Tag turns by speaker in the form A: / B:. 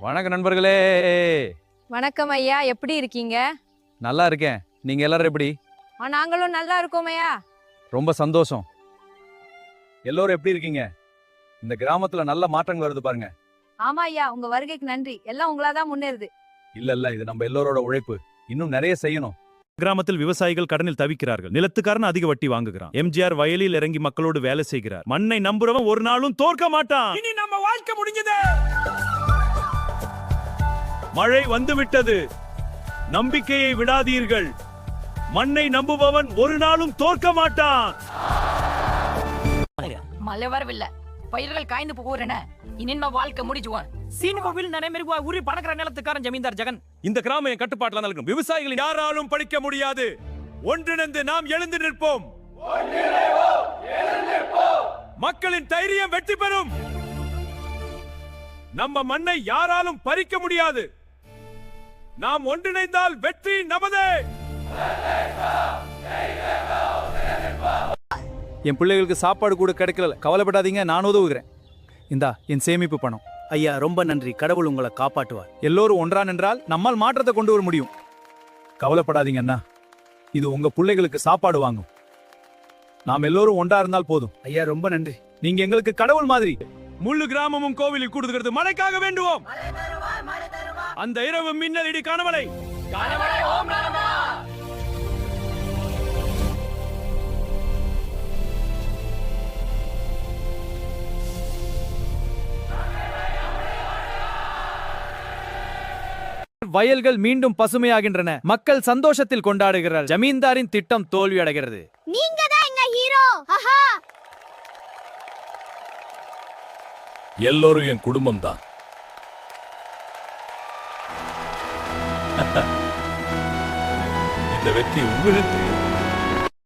A: வணக்கம் நண்பர்களே.
B: வணக்கம் ஐயா, எப்படி இருக்கீங்க?
A: நல்லா இருக்கேன். நீங்க எல்லாரும் எப்படி?
B: நாங்களும் நல்லா இருக்கோம் ஐயா.
A: ரொம்ப சந்தோஷம். எல்லாரும் எப்படி இருக்கீங்க? இந்த கிராமத்துல நல்ல மாற்றங்கள் வருது பாருங்க.
B: ஆமா ஐயா, உங்க வருகைக்கு நன்றி. எல்லாம் உங்களாதான் முன்னேறுது.
A: இல்ல இது நம்ம எல்லாரோட உழைப்பு. இன்னும் நிறைய செய்யணும்.
C: கிராமத்தில் விவசாயிகள் கடனில் தவிக்கிறார்கள். நிலத்துக்காரன் அதிக வட்டி வாங்குகிறான். எம்ஜிஆர் வயலில் இறங்கி மக்களோடு வேலை செய்கிறார். மண்ணை நம்புறவன் ஒரு நாளும் தோற்க மாட்டான். இனி நம்ம வாழ்க்கை முடிஞ்சது. மழை வந்துவிட்டது. நம்பிக்கையை விடாதீர்கள். மண்ணை நம்புபவன் ஒரு நாளும் தோற்க மாட்டான்.
D: மழை வரவில்லை, பயிர்கள் காய்ந்து போகிறன. இனிமே வாழ்க்கை முடிச்சுவான். சீனுகோவில் நடைமுறை உரி பணக்கிற நிலத்துக்காரன் ஜமீன்தார் ஜெகன்.
C: இந்த கிராமம் என் கட்டுப்பாட்டில் நடக்கும். விவசாயிகள் யாராலும் படிக்க முடியாது. ஒன்றிணைந்து நாம் எழுந்து நிற்போம். மக்களின் தைரியம் வெற்றி பெறும். நம்ம மண்ணை யாராலும் பறிக்க முடியாது. நாம் ஒன்றிணைந்தால் வெற்றி நமதே.
A: என் பிள்ளைகளுக்கு சாப்பாடு கூட கிடைக்கல. கவலைப்படாதீங்க, நான் உதவுகிறேன். இந்தா என் சேமிப்பு பணம்.
E: ஐயா, ரொம்ப நன்றி. கடவுள் உங்களை காப்பாற்றுவார்.
A: எல்லோரும் ஒன்றா நின்றால் நம்மால் மாற்றத்தை கொண்டு வர முடியும். கவலைப்படாதீங்க அண்ணா, இது உங்க பிள்ளைகளுக்கு சாப்பாடு வாங்கும். நாம் எல்லோரும் ஒன்றா இருந்தால் போதும்.
E: ஐயா, ரொம்ப நன்றி.
A: நீங்க எங்களுக்கு கடவுள் மாதிரி.
C: முழு கிராமமும் கோவிலில் கூடுகிறது. மழைக்காக வேண்டுவோம். அந்த இரவு மின்னல் இடி கனமழை.
A: வயல்கள் மீண்டும் பசுமையாகின்றன. மக்கள் சந்தோஷத்தில் கொண்டாடுகிறார். ஜமீன்தாரின் திட்டம் தோல்வி அடைகிறது.
F: நீங்க தான் எங்க ஹீரோ. ஆஹா,
G: எல்லோரும் என் குடும்பம் தான். இந்த வெற்றி உங்களுக்கு